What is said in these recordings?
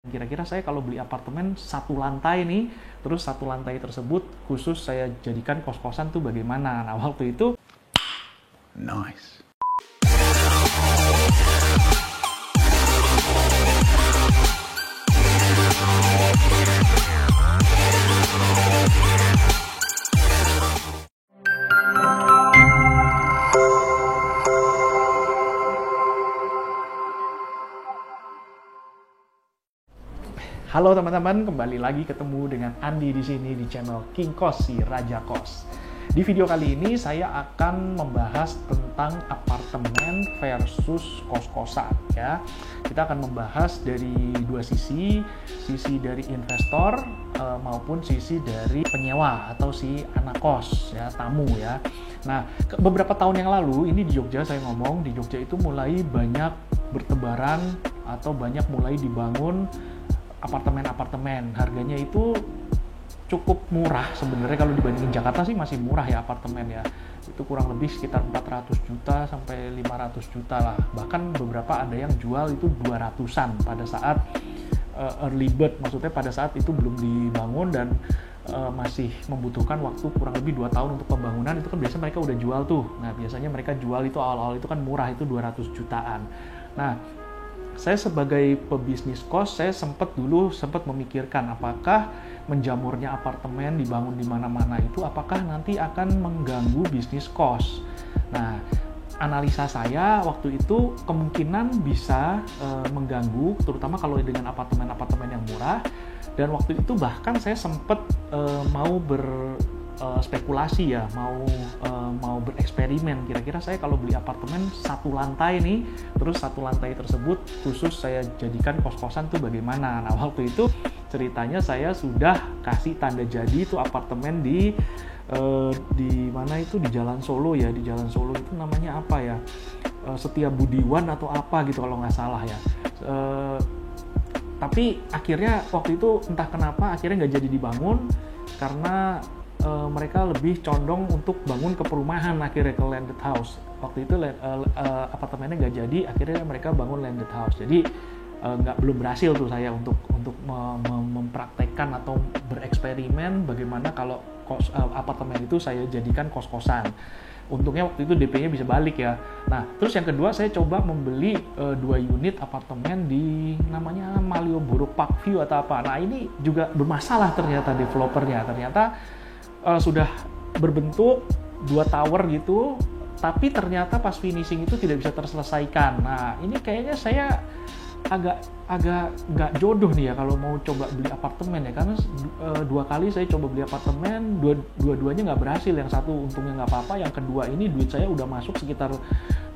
Kira-kira saya kalau beli apartemen satu lantai nih, terus satu lantai tersebut khusus saya jadikan kos-kosan tuh bagaimana? Nah, waktu itu Nice. halo teman-teman, kembali lagi ketemu dengan Andi di sini di channel King Kos, si Raja Kos. Di video kali ini saya akan membahas tentang apartemen versus kos-kosan ya. Kita akan membahas dari dua sisi dari investor maupun sisi dari penyewa atau si anak kos ya, tamu ya. Nah, beberapa tahun yang lalu ini di Jogja, saya ngomong di Jogja itu mulai banyak bertebaran atau banyak mulai dibangun apartemen-apartemen. Harganya itu cukup murah sebenarnya, kalau dibandingin Jakarta sih masih murah ya apartemen ya. Itu kurang lebih sekitar 400 juta sampai 500 juta lah. Bahkan beberapa ada yang jual itu 200-an pada saat early bird, maksudnya pada saat itu belum dibangun dan masih membutuhkan waktu kurang lebih 2 tahun untuk pembangunan. Itu kan biasanya mereka udah jual tuh. Nah, biasanya mereka jual itu awal-awal itu kan murah, itu 200 jutaan. Nah, saya sebagai pebisnis kos, saya sempat memikirkan apakah menjamurnya apartemen dibangun di mana-mana itu apakah nanti akan mengganggu bisnis kos. Nah, analisa saya waktu itu kemungkinan bisa mengganggu, terutama kalau dengan apartemen-apartemen yang murah. Dan waktu itu bahkan saya sempat mau spekulasi ya, mau bereksperimen. Kira-kira saya kalau beli apartemen satu lantai nih, terus satu lantai tersebut khusus saya jadikan kos-kosan tuh bagaimana? Nah, waktu itu ceritanya saya sudah kasih tanda jadi itu apartemen di mana itu, di Jalan Solo ya, di Jalan Solo itu namanya apa ya, Setia Budiwan atau apa gitu kalau nggak salah ya. Tapi akhirnya waktu itu entah kenapa akhirnya nggak jadi dibangun karena mereka lebih condong untuk bangun ke perumahan, akhirnya ke landed house. Waktu itu apartemennya nggak jadi, akhirnya mereka bangun landed house. Jadi belum berhasil tuh saya untuk mempraktekkan atau bereksperimen bagaimana kalau apartemen itu saya jadikan kos-kosan. Untungnya waktu itu DP-nya bisa balik ya. Nah, terus yang kedua saya coba membeli 2 unit apartemen di namanya Malioboro Parkview atau apa. Nah, ini juga bermasalah ternyata developernya. Ternyata sudah berbentuk 2 tower gitu, tapi ternyata pas finishing itu tidak bisa terselesaikan. Nah, ini kayaknya saya agak nggak jodoh nih ya kalau mau coba beli apartemen ya, karena 2 kali saya coba beli apartemen, dua-duanya nggak berhasil. Yang satu untungnya nggak apa-apa, yang kedua ini duit saya udah masuk sekitar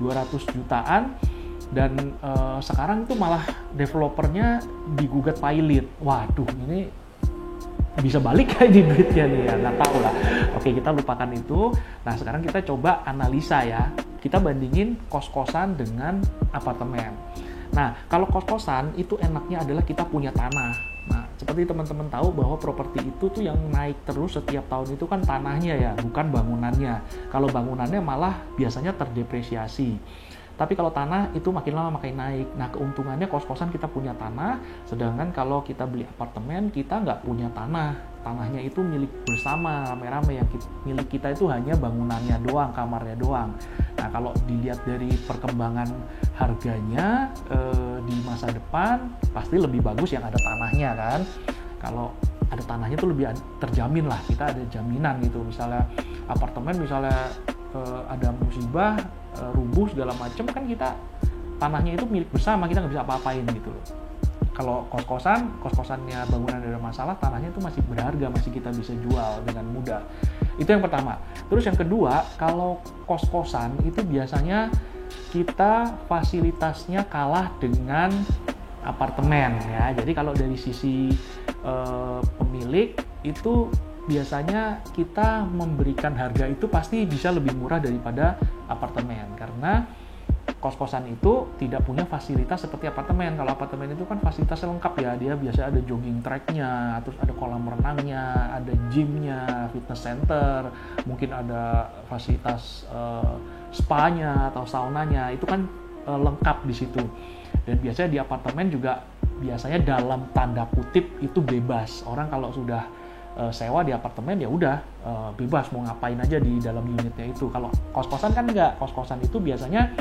200 jutaan dan sekarang itu malah developernya digugat pilot. Waduh, ini bisa balik kayak di duitnya nih ya, nggak tahu lah. Oke, kita lupakan itu. Nah, sekarang kita coba analisa ya, kita bandingin kos-kosan dengan apartemen. Nah, kalau kos-kosan itu enaknya adalah kita punya tanah. Nah, seperti teman-teman tahu bahwa properti itu tuh yang naik terus setiap tahun itu kan tanahnya ya, bukan bangunannya. Kalau bangunannya malah biasanya terdepresiasi. Tapi kalau tanah itu makin lama makin naik. Nah, keuntungannya kos-kosan kita punya tanah, sedangkan kalau kita beli apartemen kita nggak punya tanah. Tanahnya itu milik bersama, rame-rame. Yang milik kita itu hanya bangunannya doang, kamarnya doang. Nah, kalau dilihat dari perkembangan harganya di masa depan pasti lebih bagus yang ada tanahnya kan. Kalau ada tanahnya itu lebih terjamin lah, kita ada jaminan gitu. Misalnya apartemen, misalnya ada musibah, rubuh segala macam kan, kita tanahnya itu milik bersama, kita nggak bisa apa-apain gitu loh. Kalau kos-kosannya bangunan ada masalah, tanahnya itu masih berharga, masih kita bisa jual dengan mudah. Itu yang pertama. Terus yang kedua, kalau kos-kosan itu biasanya kita fasilitasnya kalah dengan apartemen ya. Jadi kalau dari sisi pemilik itu biasanya kita memberikan harga itu pasti bisa lebih murah daripada apartemen, karena kos-kosan itu tidak punya fasilitas seperti apartemen. Kalau apartemen itu kan fasilitasnya lengkap ya, dia biasa ada jogging tracknya, terus ada kolam renangnya, ada gymnya, fitness center, mungkin ada fasilitas spa-nya atau saunanya, itu kan lengkap di situ. Dan biasanya di apartemen juga biasanya dalam tanda kutip itu bebas. Orang kalau sudah sewa di apartemen ya udah bebas mau ngapain aja di dalam unitnya itu. Kalau kos-kosan kan enggak. Kos-kosan itu biasanya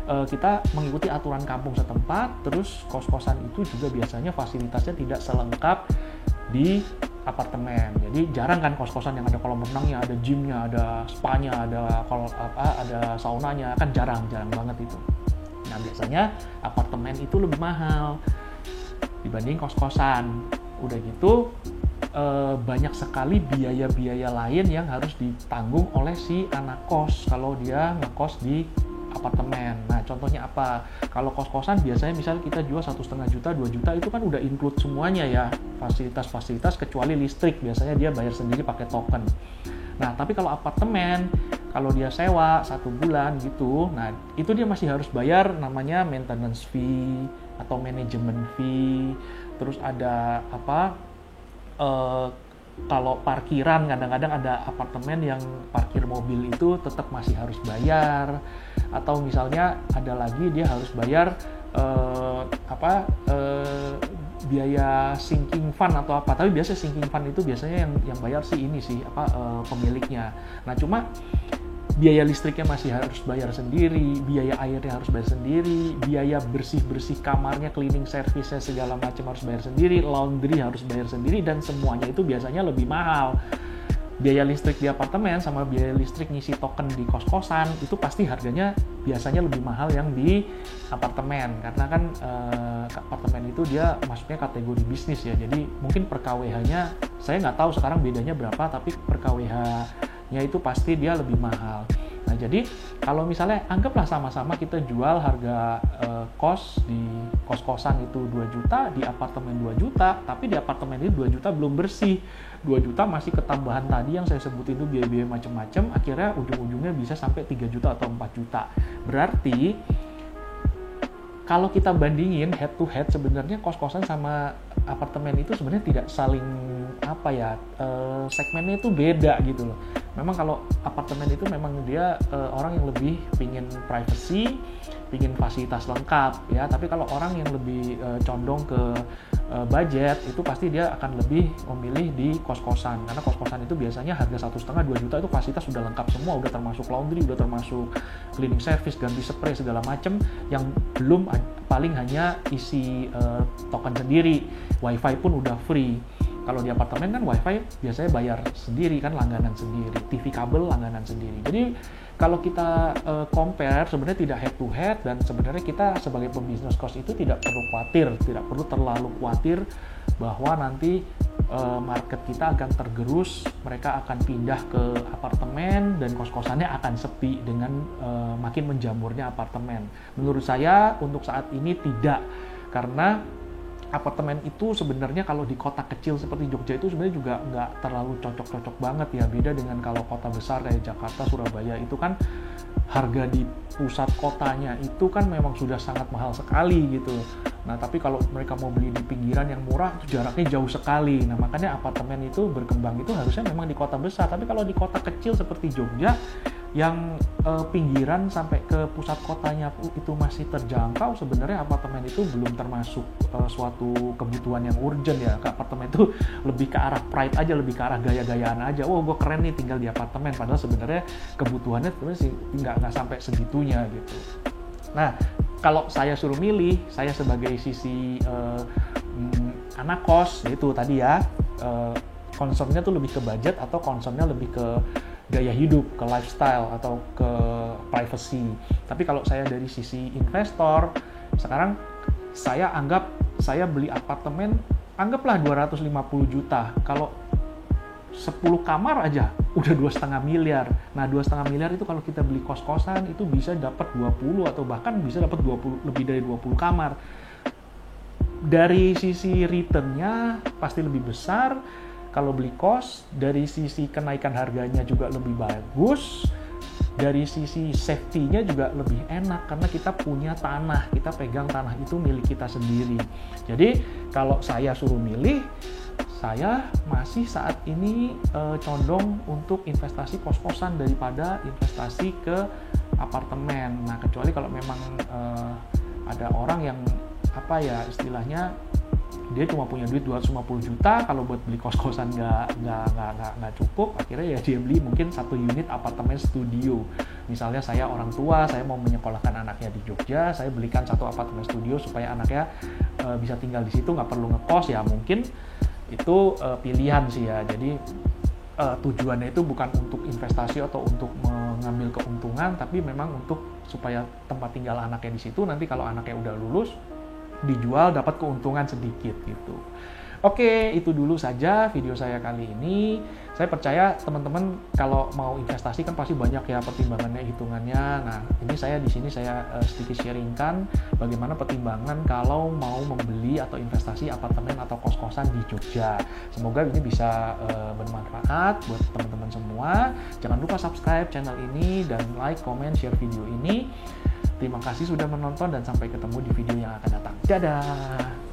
kita mengikuti aturan kampung setempat. Terus kos-kosan itu juga biasanya fasilitasnya tidak selengkap di apartemen. Jadi jarang kan kos-kosan yang ada kolam renangnya, ada gymnya, ada spanya, ada saunanya, kan jarang banget itu. Nah biasanya apartemen itu lebih mahal dibanding kos-kosan. Udah gitu banyak sekali biaya-biaya lain yang harus ditanggung oleh si anak kos kalau dia ngekos di apartemen. Nah contohnya apa? Kalau kos-kosan biasanya misalnya kita jual 1,5 juta, 2 juta itu kan udah include semuanya ya, fasilitas-fasilitas kecuali listrik, biasanya dia bayar sendiri pakai token. Nah tapi kalau apartemen, kalau dia sewa 1 bulan gitu, nah itu dia masih harus bayar namanya maintenance fee atau management fee. Terus ada kalau parkiran, kadang-kadang ada apartemen yang parkir mobil itu tetap masih harus bayar. Atau misalnya ada lagi dia harus bayar biaya sinking fund atau apa. Tapi biasanya sinking fund itu biasanya yang bayar sih ini sih pemiliknya. Nah cuma biaya listriknya masih harus bayar sendiri, biaya airnya harus bayar sendiri, biaya bersih-bersih kamarnya, cleaning service-nya segala macam harus bayar sendiri, laundry harus bayar sendiri, dan semuanya itu biasanya lebih mahal. Biaya listrik di apartemen sama biaya listrik ngisi token di kos-kosan itu pasti harganya biasanya lebih mahal yang di apartemen, karena kan apartemen itu dia masuknya kategori bisnis ya, jadi mungkin per KWH-nya saya nggak tahu sekarang bedanya berapa, tapi per KWH-nya itu pasti dia lebih mahal. Nah jadi kalau misalnya anggaplah sama-sama kita jual harga kos di kos-kosan itu 2 juta, di apartemen 2 juta, tapi di apartemen itu 2 juta belum bersih, 2 juta masih ketambahan tadi yang saya sebut itu biaya-biaya macam-macam, akhirnya ujung-ujungnya bisa sampai 3 juta atau 4 juta. Berarti kalau kita bandingin head to head, sebenarnya kos-kosan sama apartemen itu sebenarnya tidak saling segmennya itu beda gitu loh. Memang kalau apartemen itu memang dia orang yang lebih pingin privacy, pingin fasilitas lengkap ya. Tapi kalau orang yang lebih condong ke budget, itu pasti dia akan lebih memilih di kos-kosan, karena kos-kosan itu biasanya harga 1,5-2 juta itu fasilitas sudah lengkap semua, udah termasuk laundry, udah termasuk cleaning service, ganti spray segala macam, yang belum paling hanya isi token sendiri, wifi pun udah free. Kalau di apartemen kan wifi biasanya bayar sendiri kan, langganan sendiri, TV kabel langganan sendiri. Jadi kalau kita compare sebenarnya tidak head to head, dan sebenarnya kita sebagai pembisnis kos itu tidak perlu terlalu khawatir bahwa nanti market kita akan tergerus, mereka akan pindah ke apartemen dan kos-kosannya akan sepi dengan makin menjamurnya apartemen. Menurut saya untuk saat ini tidak, karena apartemen itu sebenarnya kalau di kota kecil seperti Jogja itu sebenarnya juga nggak terlalu cocok-cocok banget ya. Beda dengan kalau kota besar kayak Jakarta, Surabaya, itu kan harga di pusat kotanya itu kan memang sudah sangat mahal sekali gitu. Nah tapi kalau mereka mau beli di pinggiran yang murah itu jaraknya jauh sekali. Nah makanya apartemen itu berkembang itu harusnya memang di kota besar. Tapi kalau di kota kecil seperti Jogja yang pinggiran sampai ke pusat kotanya itu masih terjangkau, sebenarnya apartemen itu belum termasuk suatu kebutuhan yang urgent ya. Apartemen itu lebih ke arah pride aja, lebih ke arah gaya-gayaan aja. Wah gue keren nih tinggal di apartemen, padahal sebenarnya kebutuhannya sebenarnya sih nggak sampai segitunya gitu. Nah kalau saya suruh milih, saya sebagai sisi anak kos itu tadi ya, concernnya tuh lebih ke budget atau concernnya lebih ke gaya hidup, ke lifestyle atau ke privacy. Tapi kalau saya dari sisi investor, sekarang saya anggap saya beli apartemen anggaplah 250 juta. Kalau 10 kamar aja udah 2,5 miliar. Nah 2,5 miliar itu kalau kita beli kos-kosan itu bisa dapat 20 atau bahkan bisa dapat 20, lebih dari 20 kamar. Dari sisi returnnya pasti lebih besar kalau beli kos, dari sisi kenaikan harganya juga lebih bagus, dari sisi safety-nya juga lebih enak karena kita punya tanah, kita pegang tanah itu milik kita sendiri. Jadi kalau saya suruh milih, saya masih saat ini condong untuk investasi kos-kosan daripada investasi ke apartemen. Nah kecuali kalau memang ada orang yang istilahnya dia cuma punya duit 250 juta, kalau buat beli kos-kosan nggak cukup, akhirnya ya dia beli mungkin 1 unit apartemen studio. Misalnya saya orang tua, saya mau menyekolahkan anaknya di Jogja, saya belikan 1 apartemen studio supaya anaknya bisa tinggal di situ, nggak perlu ngekos, ya mungkin itu pilihan sih ya. Jadi tujuannya itu bukan untuk investasi atau untuk mengambil keuntungan, tapi memang untuk supaya tempat tinggal anaknya di situ, nanti kalau anaknya udah lulus dijual dapat keuntungan sedikit gitu. Oke, itu dulu saja video saya kali ini. Saya percaya teman-teman kalau mau investasi kan pasti banyak ya pertimbangannya, hitungannya. Nah, ini saya di sini saya sedikit sharingkan bagaimana pertimbangan kalau mau membeli atau investasi apartemen atau kos-kosan di Jogja. Semoga ini bisa bermanfaat buat teman-teman semua. Jangan lupa subscribe channel ini dan like, comment, share video ini. Terima kasih sudah menonton dan sampai ketemu di video yang akan datang. Dadah!